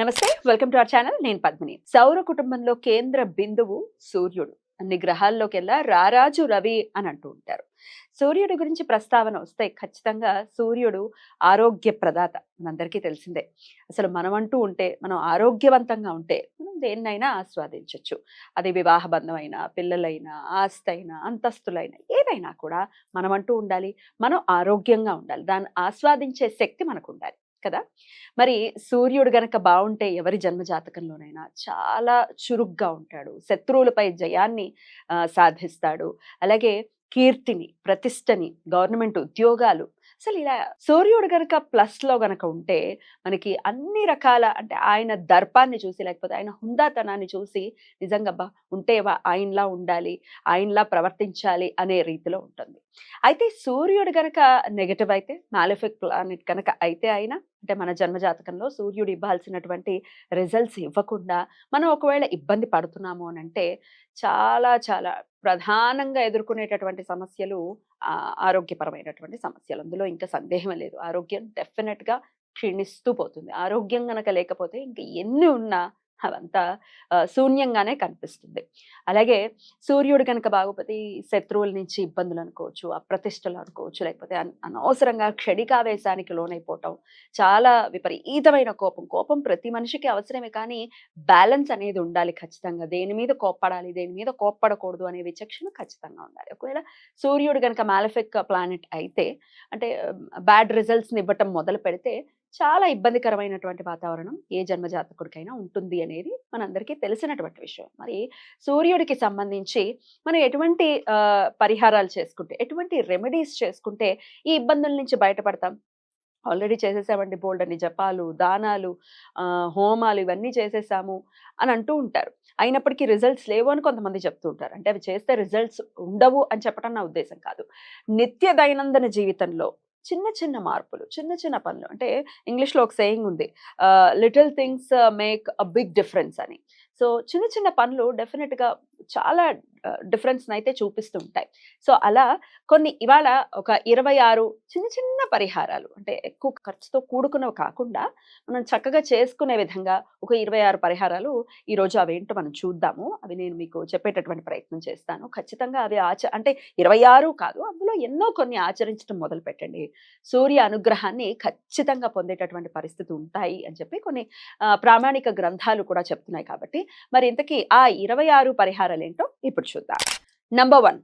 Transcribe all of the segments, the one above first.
నమస్తే, welcome to our channel. నేను పద్మిని. సౌర కుటుంబంలో కేంద్ర బిందువు సూర్యుడు. అన్ని గ్రహాల్లోకెల్లా రారాజు రవి అని అంటూ ఉంటారు. సూర్యుడి గురించి ప్రస్తావన వస్తే ఖచ్చితంగా సూర్యుడు ఆరోగ్య ప్రదాత మనందరికీ తెలిసిందే. అసలు మనమంటూ ఉంటే, మనం ఆరోగ్యవంతంగా ఉంటే మనం దేన్నైనా ఆస్వాదించవచ్చు. అది వివాహ బంధం అయినా, పిల్లలైనా, ఆస్తైనా, అంతస్తులైనా ఏదైనా కూడా మనమంటూ ఉండాలి. మనం ఆరోగ్యంగా ఉండాలి. దాన్ని ఆస్వాదించే శక్తి మనకు ఉండాలి కదా! మరి సూర్యుడు గనక బావుంటే ఎవరి జన్మ జాతకంలోనైనా చాలా చురుగ్గా ఉంటాడు. శత్రువులపై జయాన్ని సాధిస్తాడు. అలాగే కీర్తిని, ప్రతిష్టని, గవర్నమెంట్ ఉద్యోగాలు అసలు ఇలా సూర్యుడు గనక ప్లస్‌లో గనక ఉంటే మనకి అన్ని రకాల అంటే ఆయన దర్పాన్ని చూసి లేకపోతే ఆయన హుందాతనాన్ని చూసి నిజంగా అబ్బా! ఉంటే ఆయనలా ఉండాలి, ఆయనలా ప్రవర్తించాలి అనే రీతిలో ఉంటుంది. అయితే సూర్యుడు గనక నెగెటివ్ అయితే మాలిఫిక్ ప్లానెట్ కనుక అయితే ఆయన అంటే మన జన్మ జాతకంలో సూర్యుడు ఇవ్వాల్సినటువంటి రిజల్ట్స్ ఇవ్వకుండా మనం ఒకవేళ ఇబ్బంది పడుతున్నాము అనంటే చాలా చాలా ప్రధానంగా ఎదుర్కొనేటటువంటి సమస్యలు ఆరోగ్యపరమైనటువంటి సమస్యలు. అందులో ఇంకా సందేహమే లేదు. ఆరోగ్యం డెఫినెట్‌గా క్షీణిస్తూ పోతుంది. ఆరోగ్యం గనక లేకపోతే ఇంక ఎన్ని ఉన్నా అవంతా శూన్యంగానే కనిపిస్తుంది. అలాగే సూర్యుడు గనక బాగోపోతే ఈ శత్రువుల నుంచి ఇబ్బందులు అనుకోవచ్చు, అప్రతిష్టలు అనుకోవచ్చు, లేకపోతే అనవసరంగా క్షణికావేశానికి లోనైపోవటం, చాలా విపరీతమైన కోపం. కోపం ప్రతి మనిషికి అవసరమే కానీ బ్యాలెన్స్ అనేది ఉండాలి ఖచ్చితంగా. దేని మీద కోప్పడాలి, దేని మీద కోప్పడకూడదు అనే విచక్షణ ఖచ్చితంగా ఉండాలి. ఒకవేళ సూర్యుడు గనక మాలిఫిక్ ప్లానెట్ అయితే అంటే బ్యాడ్ రిజల్ట్స్‌ని ఇవ్వటం మొదలుపెడితే చాలా ఇబ్బందికరమైనటువంటి వాతావరణం ఏ జన్మ జాతకుడికైనా ఉంటుంది అనేది మనందరికీ తెలిసినటువంటి విషయం. మరి సూర్యుడికి సంబంధించి మనం ఎటువంటి పరిహారాలు చేసుకుంటే, ఎటువంటి రెమెడీస్ చేసుకుంటే ఈ ఇబ్బందుల నుంచి బయటపడతాం? ఆల్రెడీ చేసేసామండి బోలెడన్ని జపాలు, దానాలు, హోమాలు ఇవన్నీ చేసేసాము అని అంటూ ఉంటారు. అయినప్పటికీ రిజల్ట్స్ లేవు అని కొంతమంది చెప్తూ ఉంటారు. అంటే అవి చేస్తే రిజల్ట్స్ ఉండవు అని చెప్పడం నా ఉద్దేశ్యం కాదు. నిత్య దైనందిన జీవితంలో చిన్న చిన్న మార్పులు, చిన్న చిన్న పనులు అంటే ఇంగ్లీష్‌లో ఒక సేయింగ్ ఉంది. Little things make a big difference అని. సో చిన్న చిన్న పనులు డెఫినిట్‌గా చాలా డిఫరెన్స్‌నయితే చూపిస్తూ ఉంటాయి. సో అలా కొన్ని ఇవాళ ఒక 26 చిన్న చిన్న పరిహారాలు అంటే ఎక్కువ ఖర్చుతో కూడుకున్నవి కాకుండా మనం చక్కగా చేసుకునే విధంగా ఒక 26 పరిహారాలు ఈరోజు అవేంటో మనం చూద్దాము. అవి నేను మీకు చెప్పేటటువంటి ప్రయత్నం చేస్తాను. ఖచ్చితంగా అవి అంటే 26 కాదు, అందులో ఎన్నో కొన్ని ఆచరించడం మొదలుపెట్టండి. సూర్య అనుగ్రహాన్ని ఖచ్చితంగా పొందేటటువంటి పరిస్థితి ఉంటాయి అని చెప్పి కొన్ని ప్రామాణిక గ్రంథాలు కూడా చెప్తున్నాయి కాబట్టి మరి ఇంతకీ ఆ 26 పరిహారాలేంటో ఇప్పుడు చూద్దాం. నంబర్ 1,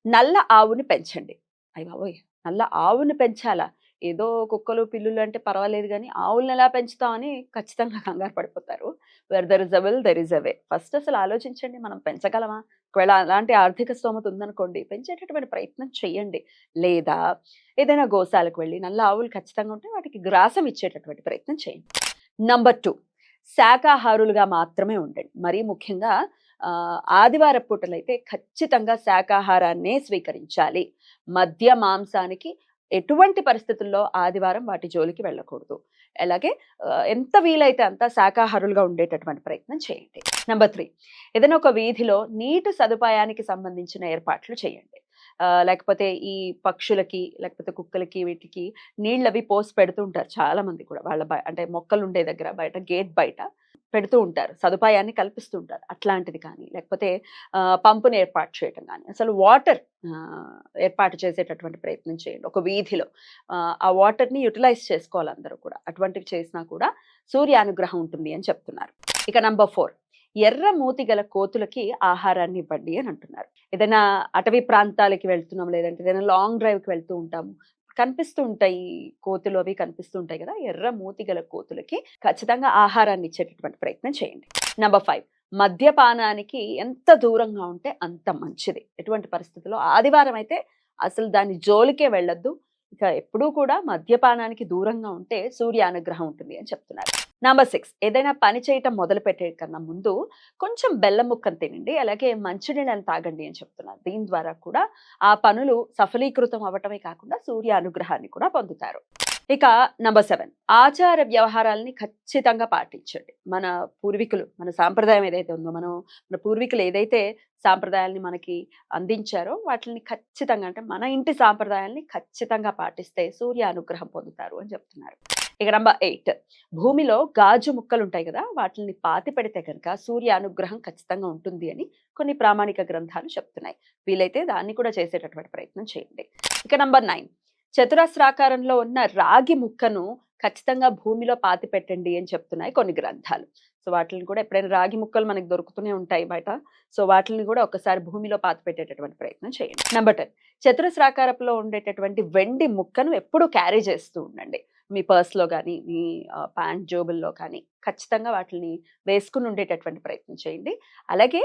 నల్ల ఆవుని పెంచండి. అయ్యబాబోయ్! నల్ల ఆవుని పెంచాలా? ఏదో కుక్కలు, పిల్లులు అంటే పర్వాలేదు గానీ, ఆవుల్ని ఎలా పెంచుతామని ఖచ్చితంగా కంగారు పడిపోతారు. Where there is a will there is a way. First అసలు ఆలోచించండి, మనం పెంచగలమా? ఒకవేళ అలాంటి ఆర్థిక స్తోమత ఉందనుకోండి, పెంచేటటువంటి ప్రయత్నం చేయండి. లేదా ఏదైనా గోశాలకు వెళ్ళి నల్ల ఆవులు ఖచ్చితంగా ఉంటే వాటికి గ్రాసం ఇచ్చేటటువంటి ప్రయత్నం చేయండి. నంబర్ 2, శాకాహారులుగా మాత్రమే ఉండండి. మరీ ముఖ్యంగా ఆదివారం పూటలైతే ఖచ్చితంగా శాకాహారాన్నే స్వీకరించాలి. మద్య, మాంసానికి ఎటువంటి పరిస్థితుల్లో ఆదివారం వాటి జోలికి వెళ్ళకూడదు. అలాగే ఎంత వీలైతే అంత శాకాహారులుగా ఉండేటటువంటి ప్రయత్నం చేయండి. నంబర్ 3, ఏదైనా ఒక వీధిలో నీటి సదుపాయానికి సంబంధించిన ఏర్పాట్లు చేయండి. లేకపోతే ఈ పక్షులకి, లేకపోతే కుక్కలకి వీటికి నీళ్ళవి పోసి పెడుతూ ఉంటారు చాలా మంది కూడా. వాళ్ళ అంటే మొక్కలుండే దగ్గర బయట గేట్ బయట పెడుతూ ఉంటారు. సదుపాయాన్ని కల్పిస్తూ ఉంటారు. అట్లాంటిది కానీ, లేకపోతే పంపుని ఏర్పాటు చేయటం గానీ, అసలు వాటర్ ఏర్పాటు చేసేటటువంటి ప్రయత్నం చేయండి ఒక వీధిలో. ఆ వాటర్‌ని యుటిలైజ్ చేసుకోవాలి అందరూ కూడా. అటువంటివి చేసినా కూడా సూర్య అనుగ్రహం ఉంటుంది అని చెప్తున్నారు. ఇక నంబర్ 4, ఎర్ర మూతి గల కోతులకి ఆహారాన్ని ఇవ్వండి అని అంటున్నారు. ఏదైనా అటవీ ప్రాంతాలకి వెళ్తున్నాం, లేదంటే ఏదైనా లాంగ్ డ్రైవ్‌కి వెళ్తూ ఉంటాము. కనిపిస్తూ ఉంటాయి. కోతులు అవి కనిపిస్తూ ఉంటాయి గదా! ఎర్ర మూతి గల కోతులకి ఖచ్చితంగా ఆహారాన్ని ఇచ్చేటటువంటి ప్రయత్నం చేయండి. నంబర్ 5, మద్యపానానికి ఎంత దూరంగా ఉంటే అంత మంచిది. ఎటువంటి పరిస్థితుల్లో ఆదివారం అయితే అసలు దాని జోలికే వెళ్ళొద్దు. ఇక ఎప్పుడూ కూడా మద్యపానానికి దూరంగా ఉంటే సూర్య అనుగ్రహం ఉంటుంది అని చెప్తున్నారు. నంబర్ 6, ఏదైనా పని చేయటం మొదలుపెట్టే కన్నా ముందు కొంచెం బెల్లం ముక్కను తినండి. అలాగే మంచినీళ్ళని తాగండి అని చెప్తున్నారు. దీని ద్వారా కూడా ఆ పనులు సఫలీకృతం అవ్వటమే కాకుండా సూర్య అనుగ్రహాన్ని కూడా పొందుతారు. ఇక నంబర్ 7, ఆచార వ్యవహారాల్ని ఖచ్చితంగా పాటించండి. మన పూర్వీకులు, మన సాంప్రదాయం ఏదైతే ఉందో, మన పూర్వీకులు ఏదైతే సాంప్రదాయాల్ని మనకి అందించారో వాటిని ఖచ్చితంగా అంటే మన ఇంటి సాంప్రదాయాల్ని ఖచ్చితంగా పాటిస్తే సూర్య అనుగ్రహం పొందుతారు అని చెప్తున్నారు. ఇక నంబర్ 8, భూమిలో గాజు ముక్కలు ఉంటాయి కదా, వాటిని పాతి పెడితే కనుక సూర్య అనుగ్రహం ఖచ్చితంగా ఉంటుంది అని కొన్ని ప్రామాణిక గ్రంథాలు చెప్తున్నాయి. వీలైతే దాన్ని కూడా చేసేటటువంటి ప్రయత్నం చేయండి. ఇక నంబర్ 9, చతురస్రాకారంలో ఉన్న రాగి ముక్కను ఖచ్చితంగా భూమిలో పాతి పెట్టండి అని చెప్తున్నాయి కొన్ని గ్రంథాలు. సో వాటిని కూడా ఎప్పుడైనా రాగి ముక్కలు మనకు దొరుకుతూనే ఉంటాయి బయట. సో వాటిని కూడా ఒకసారి భూమిలో పాతి పెట్టేటటువంటి ప్రయత్నం చేయండి. నంబర్ 10, చతురస్రాకారంలో ఉండేటటువంటి వెండి ముక్కను ఎప్పుడూ క్యారీ చేస్తూ ఉండండి. మీ పర్స్‌లో గానీ, మీ ప్యాంట్ జోబుల్లో కానీ ఖచ్చితంగా వాటిని వేసుకొని ఉండేటటువంటి ప్రయత్నం చేయండి. అలాగే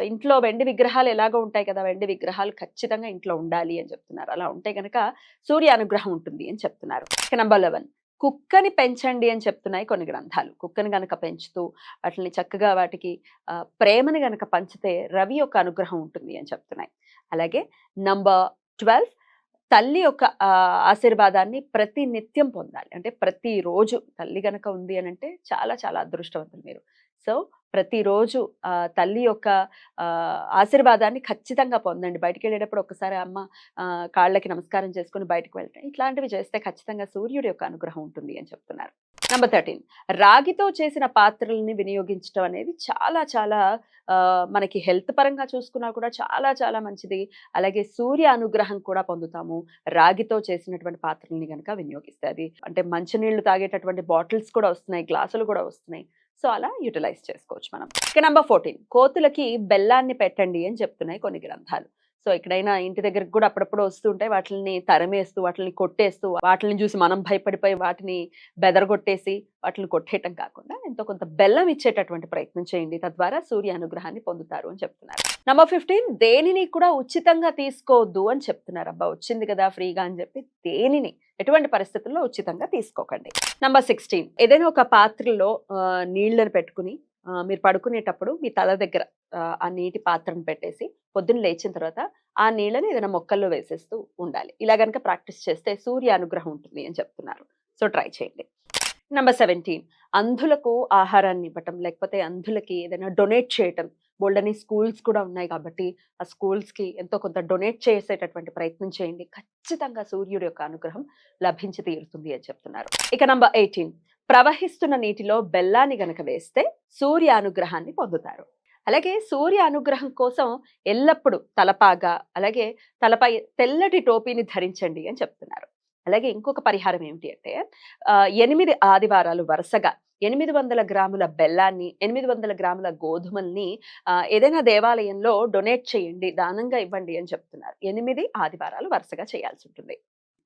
ఇంట్లో వెండి విగ్రహాలు ఎలాగో ఉంటాయి కదా! వెండి విగ్రహాలు ఖచ్చితంగా ఇంట్లో ఉండాలి అని చెప్తున్నారు. అలా ఉంటే గనక సూర్య అనుగ్రహం ఉంటుంది అని చెప్తున్నారు. ఇక నంబర్ 11, కుక్కని పెంచండి అని చెప్తున్నాయి కొన్ని గ్రంథాలు. కుక్కని గనక పెంచుతూ వాటిని చక్కగా వాటికి ప్రేమని గనక పంచితే రవి యొక్క అనుగ్రహం ఉంటుంది అని చెప్తున్నాయి. అలాగే నంబర్ 12, తల్లి యొక్క ఆశీర్వాదాన్ని ప్రతి నిత్యం పొందాలి. అంటే ప్రతిరోజు తల్లి గనక ఉంది అనంటే చాలా చాలా అదృష్టవంతులు మీరు. సో ప్రతిరోజు తల్లి యొక్క ఆశీర్వాదాన్ని ఖచ్చితంగా పొందండి. బయటికెళ్ళేటప్పుడు ఒక్కసారి అమ్మ కాళ్ళకి నమస్కారం చేసుకొని బయటకు వెళ్ళటం. ఇట్లాంటివి చేస్తే ఖచ్చితంగా సూర్యుడి యొక్క అనుగ్రహం ఉంటుంది అని చెప్తున్నారు. నంబర్ 13, రాగితో చేసిన పాత్రలని వినియోగించడం అనేది చాలా చాలా మనకి హెల్త్ పరంగా చూసుకున్నా కూడా చాలా చాలా మంచిది. అలాగే సూర్య అనుగ్రహం కూడా పొందుతాము రాగితో చేసినటువంటి పాత్రలని గనక వినియోగిస్తే. అది అంటే మంచినీళ్లు తాగేటటువంటి బాటిల్స్ కూడా వస్తున్నాయి, గ్లాసులు కూడా వస్తున్నాయి. సో అలా యూటిలైజ్ చేసుకోవచ్చు మనం. ఇక నంబర్ 14, కోతులకి బెల్లాన్ని పెట్టండి అని చెప్తున్నాయి కొన్ని గ్రంథాలు. సో ఎక్కడైనా ఇంటి దగ్గరికి కూడా అప్పుడప్పుడు వస్తూ ఉంటాయి. వాటిని తరిమేస్తూ, వాటిని కొట్టేస్తూ, వాటిని చూసి మనం భయపడిపోయి వాటిని బెదరగొట్టేసి వాటిని కొట్టేయటం కాకుండా ఎంతో కొంత బెల్లం ఇచ్చేటటువంటి ప్రయత్నం చేయండి. తద్వారా సూర్య అనుగ్రహాన్ని పొందుతారు అని చెప్తున్నారు. నంబర్ 15, దేనిని కూడా ఉచితంగా తీసుకోవద్దు అని చెప్తున్నారు. అబ్బా వచ్చింది కదా ఫ్రీగా అని చెప్పి దేనిని ఎటువంటి పరిస్థితుల్లో ఉచితంగా తీసుకోకండి. నంబర్ 16, ఏదైనా ఒక పాత్రలో నీళ్లను పెట్టుకుని మీరు పడుకునేటప్పుడు మీ తల దగ్గర ఆ నీటి పాత్రను పెట్టేసి పొద్దున్న లేచిన తర్వాత ఆ నీళ్ళని ఏదైనా మొక్కల్లో వేసేస్తూ ఉండాలి. ఇలా గనక ప్రాక్టీస్ చేస్తే సూర్య అనుగ్రహం ఉంటుంది అని చెప్తున్నారు. సో ట్రై చేయండి. నంబర్ 17, అంధులకు ఆహారాన్ని ఇవ్వటం, లేకపోతే అంధులకి ఏదైనా డొనేట్ చేయటం. బోల్డని స్కూల్స్ కూడా ఉన్నాయి కాబట్టి ఆ స్కూల్స్‌కి ఎంతో కొంత డొనేట్ చేసేటటువంటి ప్రయత్నం చేయండి. ఖచ్చితంగా సూర్యుడి యొక్క అనుగ్రహం లభించి తీరుతుంది అని చెప్తున్నారు. ఇక నంబర్ 18, ప్రవహిస్తున్న నీటిలో బెల్లాన్ని గనక వేస్తే సూర్య అనుగ్రహాన్ని పొందుతారు. అలాగే సూర్య అనుగ్రహం కోసం ఎల్లప్పుడూ తలపాగా, అలాగే తలపై తెల్లటి టోపీని ధరించండి అని చెప్తున్నారు. అలాగే ఇంకొక పరిహారం ఏమిటి అంటే 8 ఆదివారాలు వరుసగా 800 గ్రాముల బెల్లాన్ని, 800 గ్రాముల గోధుమల్ని ఏదైనా దేవాలయంలో డొనేట్ చేయండి, దానంగా ఇవ్వండి అని చెప్తున్నారు. 8 ఆదివారాలు వరుసగా చేయాల్సి ఉంటుంది.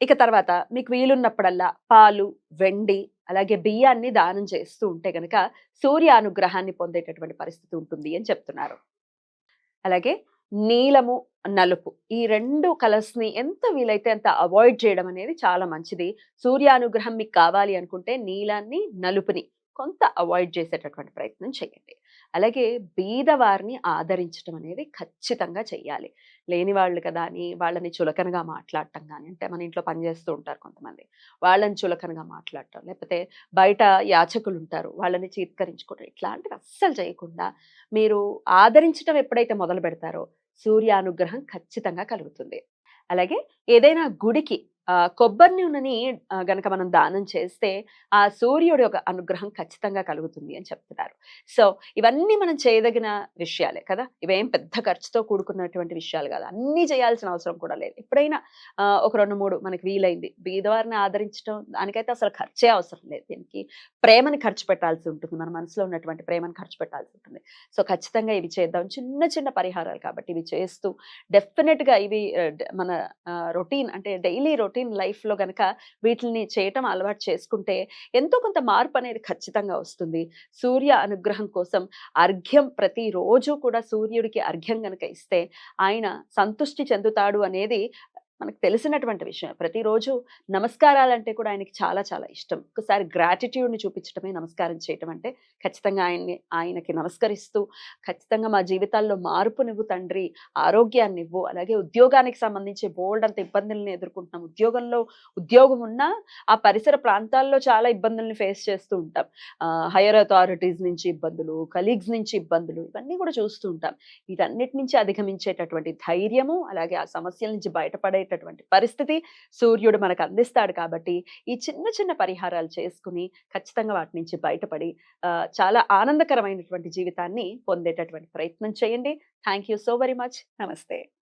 ఇక తర్వాత మీకు వీలున్నప్పుడల్లా పాలు, వెండి, అలాగే బియ్యాన్ని దానం చేస్తూ ఉంటే గనక సూర్య అనుగ్రహాన్ని పొందేటటువంటి పరిస్థితి ఉంటుంది అని చెప్తున్నారు. అలాగే నీలము, నలుపు ఈ 2 కలర్స్‌ని ఎంత వీలైతే అంత అవాయిడ్ చేయడం అనేది చాలా మంచిది. సూర్యానుగ్రహం మీకు కావాలి అనుకుంటే నీలాన్ని, నలుపుని కొంత అవాయిడ్ చేసేటటువంటి ప్రయత్నం చేయండి. అలాగే బీదవారిని ఆదరించడం అనేది ఖచ్చితంగా చెయ్యాలి. లేని వాళ్ళు కదా అని వాళ్ళని చులకనగా మాట్లాడటం గాని, అంటే మన ఇంట్లో పని చేస్తూ ఉంటారు కొంతమంది. వాళ్ళని చులకనగా మాట్లాడటం, లేకపోతే బయట యాచకులుంటారు వాళ్ళని చీత్కరించుకోవడం, ఇట్లాంటివి అస్సలు చేయకుండా మీరు ఆదరించడం ఎప్పుడైతే మొదలు పెడతారో సూర్య అనుగ్రహం ఖచ్చితంగా కలుగుతుంది. అలాగే ఏదైనా గుడికి కొబ్బరి నూనెని గనక మనం దానం చేస్తే ఆ సూర్యుడి యొక్క అనుగ్రహం ఖచ్చితంగా కలుగుతుంది అని చెప్తున్నారు. సో ఇవన్నీ మనం చేయదగిన విషయాలే కదా! ఇవేం పెద్ద ఖర్చుతో కూడుకున్నటువంటి విషయాలు కాదు. అన్నీ చేయాల్సిన అవసరం కూడా లేదు. ఎప్పుడైనా ఒక 2, 3 మనకి వీలైంది. బీదవారిని ఆదరించడం దానికైతే అసలు ఖర్చే అవసరం లేదు. దీనికి ప్రేమని ఖర్చు పెట్టాల్సి ఉంటుంది. మన మనసులో ఉన్నటువంటి ప్రేమను ఖర్చు పెట్టాల్సి ఉంటుంది. సో ఖచ్చితంగా ఇవి చేద్దాం. చిన్న చిన్న పరిహారాలు కాబట్టి ఇవి చేస్తూ డెఫినిట్‌గా ఇవి మన రొటీన్ అంటే డైలీ రొటీన్ లైఫ్‌లో గనక వీటిల్ని చేయటం అలవాటు చేసుకుంటే ఎంతో కొంత మార్పు అనేది ఖచ్చితంగా వస్తుంది. సూర్య అనుగ్రహం కోసం అర్ఘ్యం ప్రతిరోజు కూడా సూర్యుడికి అర్ఘ్యం గనక ఇస్తే ఆయన సంతుష్టి చెందుతాడు అనేది మనకు తెలిసినటువంటి విషయం. ప్రతిరోజు నమస్కారాలంటే కూడా ఆయనకి చాలా చాలా ఇష్టం. ఒకసారి గ్రాటిట్యూడ్‌ని చూపించడమే నమస్కారం చేయటం అంటే. ఖచ్చితంగా ఆయనకి నమస్కరిస్తూ ఖచ్చితంగా మా జీవితాల్లో మార్పునివ్వు తండ్రి, ఆరోగ్యాన్నివ్వు, అలాగే ఉద్యోగానికి సంబంధించి బోలెడంత ఇబ్బందుల్ని ఎదుర్కొంటున్నాం. ఉద్యోగం ఉన్నా ఆ పరిసర ప్రాంతాల్లో చాలా ఇబ్బందుల్ని ఫేస్ చేస్తూ ఉంటాం. హైయర్ అథారిటీస్ నుంచి ఇబ్బందులు, కలీగ్స్ నుంచి ఇబ్బందులు ఇవన్నీ కూడా చూస్తూ ఉంటాం. వీటన్నిటి నుంచి అధిగమించేటటువంటి ధైర్యము, అలాగే ఆ సమస్యల నుంచి బయటపడే అనేటటువంటి పరిస్థితి సూర్యుడు మనకు అందిస్తాడు కాబట్టి, ఈ చిన్న చిన్న పరిహారాలు చేసుకుని ఖచ్చితంగా వాటి నుంచి బయటపడి చాలా ఆనందకరమైనటువంటి జీవితాన్ని పొందేటటువంటి ప్రయత్నం చేయండి. Thank you so very much. నమస్తే.